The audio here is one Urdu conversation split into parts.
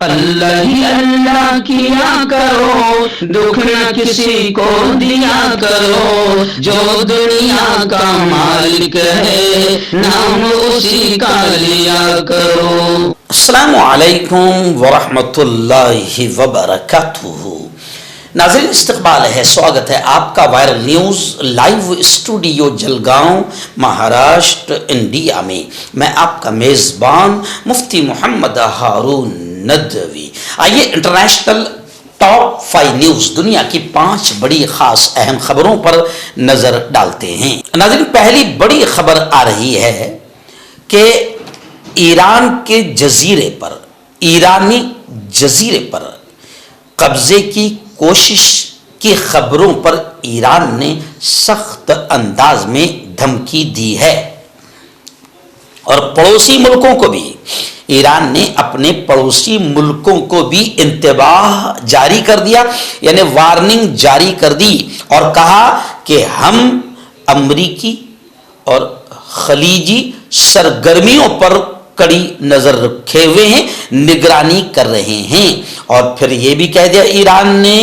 اللہ ہی اللہ کیا کرو، دکھ نہ کسی کو دیا کرو، جو دنیا کا مالک ہے نام اسی کا لیا کرو۔ السلام علیکم ورحمۃ اللہ وبرکاتہ۔ ناظرین استقبال ہے، سواگت ہے آپ کا viral news live studio Jalgaon Maharashtra India میں۔ میں آپ کا میزبان مفتی محمد ہارون ندوی۔ آئیے انٹرنیشنل ٹاپ 5 نیوز، دنیا کی 5 بڑی خاص اہم خبروں پر نظر ڈالتے ہیں۔ ناظرین پہلی بڑی خبر آ رہی ہے کہ ایران کے جزیرے پر، ایرانی جزیرے پر قبضے کی کوشش کی خبروں پر ایران نے سخت انداز میں دھمکی دی ہے، اور پڑوسی ملکوں کو بھی، ایران نے اپنے پڑوسی ملکوں کو بھی انتباہ جاری کر دیا، یعنی وارننگ جاری کر دی، اور کہا کہ ہم امریکی اور خلیجی سرگرمیوں پر کڑی نظر رکھے ہوئے ہیں، نگرانی کر رہے ہیں۔ اور پھر یہ بھی کہہ دیا ایران نے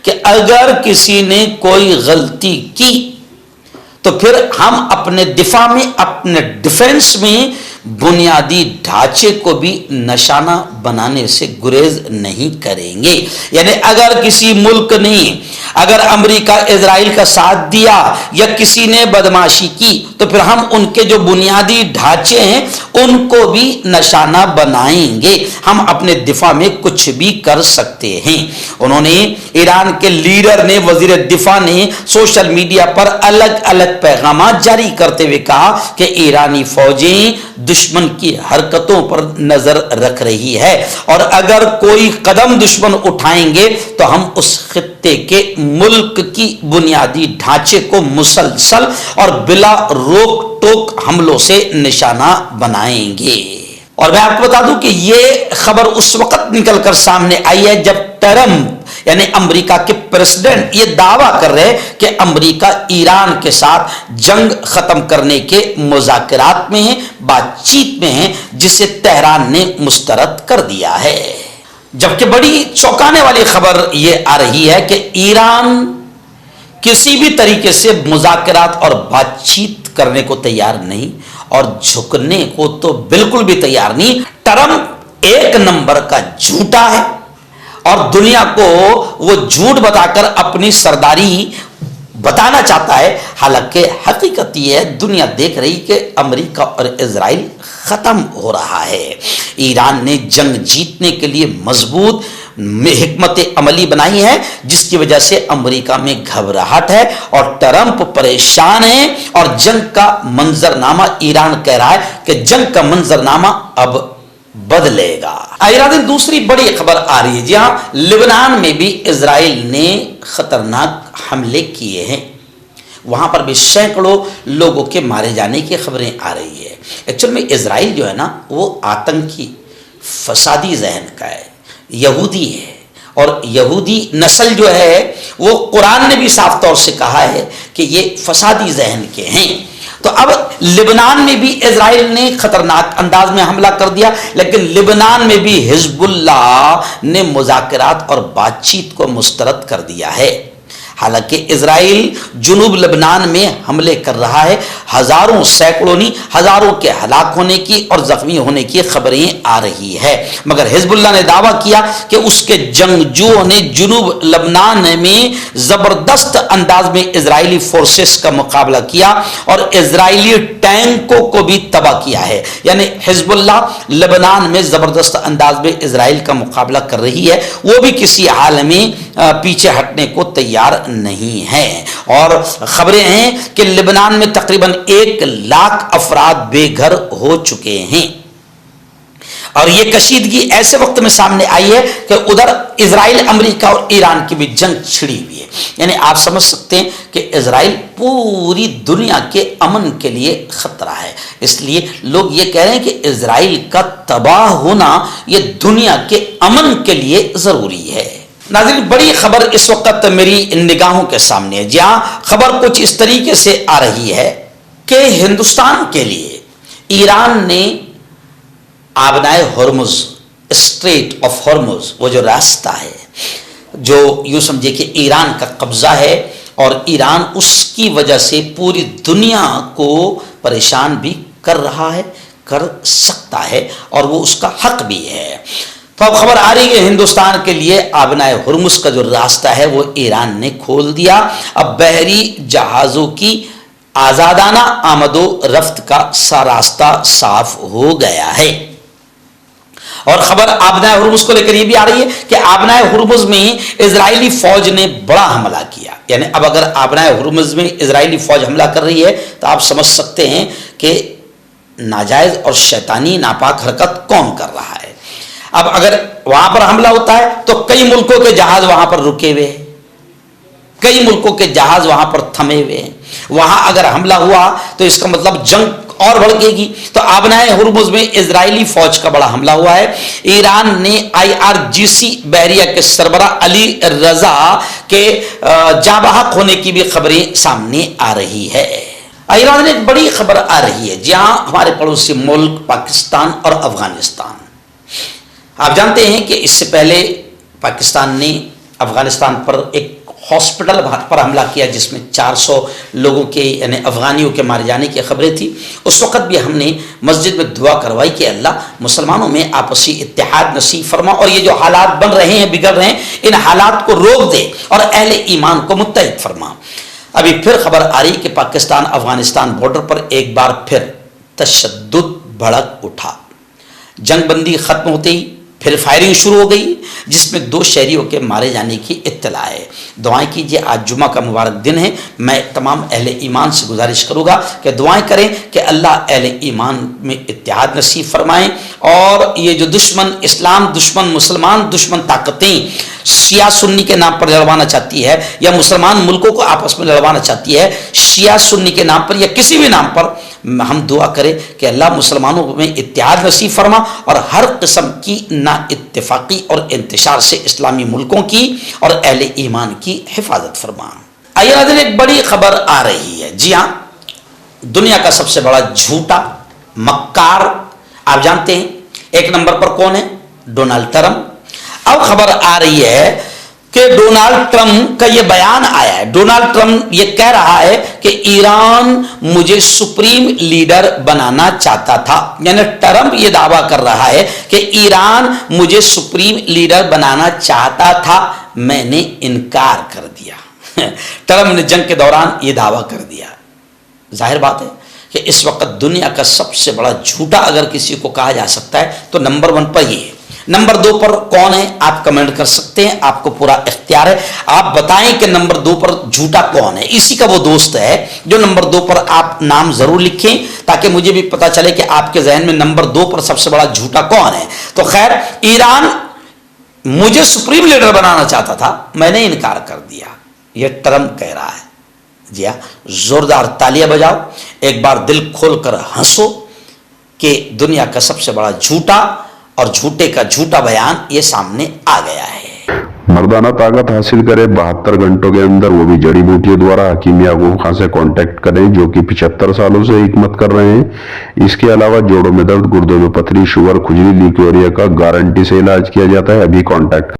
کہ اگر کسی نے کوئی غلطی کی تو پھر ہم اپنے دفاع میں، اپنے ڈیفنس میں بنیادی ڈھانچے کو بھی نشانہ بنانے سے گریز نہیں کریں گے۔ یعنی اگر کسی ملک نے، اگر امریکہ اسرائیل کا ساتھ دیا یا کسی نے بدمعاشی کی تو پھر ہم ان کے جو بنیادی ڈھانچے ہیں ان کو بھی نشانہ بنائیں گے، ہم اپنے دفاع میں کچھ بھی کر سکتے ہیں۔ انہوں نے، ایران کے لیڈر نے، وزیر دفاع نے سوشل میڈیا پر الگ الگ پیغامات جاری کرتے ہوئے کہا کہ ایرانی فوجیں دشمن کی حرکتوں پر نظر رکھ رہی ہے، اور اگر کوئی قدم دشمن اٹھائیں گے تو ہم اس خطے کے ملک کی بنیادی ڈھانچے کو مسلسل اور بلا روک ٹوک حملوں سے نشانہ بنائیں گے۔ اور میں آپ کو بتا دوں کہ یہ خبر اس وقت نکل کر سامنے آئی ہے جب ٹرمپ یعنی امریکہ کے پریزیڈنٹ یہ دعویٰ کر رہے کہ امریکہ ایران کے ساتھ جنگ ختم کرنے کے مذاکرات میں ہے، بات چیت میں ہے، جسے تہران نے مسترد کر دیا ہے۔ جبکہ بڑی چونکانے والی خبر یہ آ رہی ہے کہ ایران کسی بھی طریقے سے مذاکرات اور بات چیت کرنے کو تیار نہیں، اور جھکنے کو تو بالکل بھی تیار نہیں۔ ٹرمپ ایک نمبر کا جھوٹا ہے، اور دنیا کو وہ جھوٹ بتا کر اپنی سرداری بتانا چاہتا ہے، حالانکہ حقیقت یہ ہے، دنیا دیکھ رہی کہ امریکہ اور اسرائیل ختم ہو رہا ہے۔ ایران نے جنگ جیتنے کے لیے مضبوط حکمت عملی بنائی ہے، جس کی وجہ سے امریکہ میں گھبراہٹ ہے اور ٹرمپ پریشان ہے، اور جنگ کا منظرنامہ، ایران کہہ رہا ہے کہ جنگ کا منظرنامہ اب بدلے گا۔ ایران دوسری بڑی خبر آ رہی ہے، جی ہاں، لبنان میں بھی اسرائیل نے خطرناک حملے کیے ہیں، وہاں پر بھی سینکڑوں لوگوں کے مارے جانے کی خبریں آ رہی ہے۔ ایکچوئل میں اسرائیل جو ہے نا، وہ آتنکی فسادی ذہن کا ہے، یہودی ہے، اور یہودی نسل جو ہے وہ قرآن نے بھی صاف طور سے کہا ہے کہ یہ فسادی ذہن کے ہیں۔ تو اب لبنان میں بھی اسرائیل نے خطرناک انداز میں حملہ کر دیا، لیکن لبنان میں بھی حزب اللہ نے مذاکرات اور بات چیت کو مسترد کر دیا ہے۔ حالانکہ اسرائیل جنوب لبنان میں حملے کر رہا ہے، ہزاروں، سینکڑوں نہیں، ہزاروں کے ہلاک ہونے کی اور زخمی ہونے کی خبریں آ رہی ہے، مگر حزب اللہ نے دعویٰ کیا کہ اس کے جنگجوؤں نے جنوب لبنان میں زبردست انداز میں اسرائیلی فورسز کا مقابلہ کیا اور اسرائیلی ٹینکوں کو بھی تباہ کیا ہے۔ یعنی حزب اللہ لبنان میں زبردست انداز میں اسرائیل کا مقابلہ کر رہی ہے، وہ بھی کسی حال میں پیچھے ہٹنے کو تیار نہیں ہے۔ اور خبریں ہیں کہ لبنان میں تقریباً 1 لاکھ افراد بے گھر ہو چکے ہیں، اور یہ کشیدگی ایسے وقت میں سامنے آئی ہے کہ ادھر اسرائیل، امریکہ اور ایران کی بھی جنگ چھڑی ہوئی ہے۔ یعنی آپ سمجھ سکتے ہیں کہ اسرائیل پوری دنیا کے امن کے لیے خطرہ ہے، اس لیے لوگ یہ کہہ رہے ہیں کہ اسرائیل کا تباہ ہونا یہ دنیا کے امن کے لیے ضروری ہے۔ ناظرین بڑی خبر اس وقت میری نگاہوں کے سامنے ہے، جہاں خبر کچھ اس طریقے سے آ رہی ہے کہ ہندوستان کے لیے ایران نے آبنائے ہرمز اسٹریٹ آف ہارموز، وہ جو راستہ ہے جو یوں سمجھے کہ ایران کا قبضہ ہے، اور ایران اس کی وجہ سے پوری دنیا کو پریشان بھی کر رہا ہے، کر سکتا ہے، اور وہ اس کا حق بھی ہے۔ تو اب خبر آ رہی ہے ہندوستان کے لیے آبنائے ہرمز کا جو راستہ ہے وہ ایران نے کھول دیا۔ اب بحری جہازوں کی آزادانہ آمد و رفت کا راستہ صاف ہو گیا ہے۔ اور خبر آبنائے ہرمز کو لے کر یہ بھی آ رہی ہے کہ آبنائے ہرمز میں اسرائیلی فوج نے بڑا حملہ کیا، یعنی اب اگر آبنائے ہرمز میں اسرائیلی فوج حملہ کر رہی ہے تو آپ سمجھ سکتے ہیں کہ ناجائز اور شیطانی ناپاک حرکت کون کر رہا ہے۔ اب اگر وہاں پر حملہ ہوتا ہے تو کئی ملکوں کے جہاز وہاں پر رکے ہوئے ہیں، کئی ملکوں کے جہاز وہاں پر تھمے ہوئے ہیں، وہاں اگر حملہ ہوا تو اس کا مطلب جنگ اور بڑھے گی۔ تو آبنائے ہرمز میں اسرائیلی فوج کا بڑا حملہ ہوا ہے۔ ایران نے IRGC بحریہ کے سربراہ علی رضا کے جاں بحق ہونے کی بھی خبریں سامنے آ رہی ہے۔ ایران نے ایک بڑی خبر آ رہی ہے، جہاں ہمارے پڑوسی ملک پاکستان اور افغانستان، آپ جانتے ہیں کہ اس سے پہلے پاکستان نے افغانستان پر ایک ہاسپٹل پر حملہ کیا جس میں 400 لوگوں کے یعنی افغانیوں کے مارے جانے کی خبریں تھی۔ اس وقت بھی ہم نے مسجد میں دعا کروائی کہ اللہ مسلمانوں میں آپسی اتحاد نصیب فرما، اور یہ جو حالات بن رہے ہیں، بگڑ رہے ہیں، ان حالات کو روک دے اور اہل ایمان کو متحد فرما۔ ابھی پھر خبر آ رہی کہ پاکستان افغانستان بارڈر پر ایک بار پھر تشدد بھڑک اٹھا۔ جنگ بندی ختم ہوتے ہی پھر فائرنگ شروع ہو گئی، جس میں 2 شہریوں کے مارے جانے کی اطلاع ہے۔ دعائیں کیجیے، آج جمعہ کا مبارک دن ہے۔ میں تمام اہل ایمان سے گزارش کروں گا کہ دعائیں کریں کہ اللہ اہل ایمان میں اتحاد نصیب فرمائیں، اور یہ جو دشمن اسلام، دشمن مسلمان، دشمن طاقتیں شیعہ سنی کے نام پر لڑوانا چاہتی ہے، یا مسلمان ملکوں کو آپس میں لڑوانا چاہتی ہے شیعہ سنی کے نام پر یا کسی بھی نام پر، ہم دعا کریں کہ اللہ مسلمانوں میں اتحاد نصیب فرما اور ہر قسم کی نا اتفاقی اور انتشار سے اسلامی ملکوں کی اور اہل ایمان کی حفاظت فرما۔ آئیے ناظرین، ایک بڑی خبر آ رہی ہے۔ جی ہاں، دنیا کا سب سے بڑا جھوٹا مکار آپ جانتے ہیں ایک نمبر پر کون ہے؟ Donald Trump. اب خبر آ رہی ہے کہ ڈونلڈ ٹرمپ کا یہ بیان آیا ہے۔ ڈونلڈ ٹرمپ یہ کہہ رہا ہے کہ ایران مجھے سپریم لیڈر بنانا چاہتا تھا، یعنی ٹرمپ یہ دعویٰ کر رہا ہے کہ ایران مجھے سپریم لیڈر بنانا چاہتا تھا، میں نے انکار کر دیا۔ ٹرمپ نے جنگ کے دوران یہ دعویٰ کر دیا۔ ظاہر بات ہے کہ اس وقت دنیا کا سب سے بڑا جھوٹا اگر کسی کو کہا جا سکتا ہے تو نمبر 1 پر یہ ہے۔ نمبر 2 پر کون ہے آپ کمنٹ کر سکتے ہیں، آپ کو پورا اختیار ہے۔ آپ بتائیں کہ نمبر 2 پر جھوٹا کون ہے، اسی کا وہ دوست ہے جو نمبر 2 پر آپ نام ضرور لکھیں تاکہ مجھے بھی پتا چلے کہ آپ کے ذہن میں نمبر 2 پر سب سے بڑا جھوٹا کون ہے۔ تو خیر، ایران مجھے سپریم لیڈر بنانا چاہتا تھا، میں نے انکار کر دیا، یہ ٹرمپ کہہ رہا ہے۔ جی ہاں، زوردار تالیاں بجاؤ، ایک بار دل کھول کر ہنسو کہ دنیا کا سب سے بڑا جھوٹا اور جھوٹے کا جھوٹا بیان یہ سامنے آ گیا ہے۔ مردانہ طاقت حاصل کرے 72 گھنٹوں کے اندر، وہ بھی جڑی بوٹیوں دوارا، حکیم یعقوب خان سے کانٹیکٹ کریں جو کہ 75 سالوں سے حکمت کر رہے ہیں۔ اس کے علاوہ جوڑوں میں درد، گردوں میں پتھری، شوگر، کھجلی، لیکوریا کا گارنٹی سے علاج کیا جاتا ہے۔ ابھی کانٹیکٹ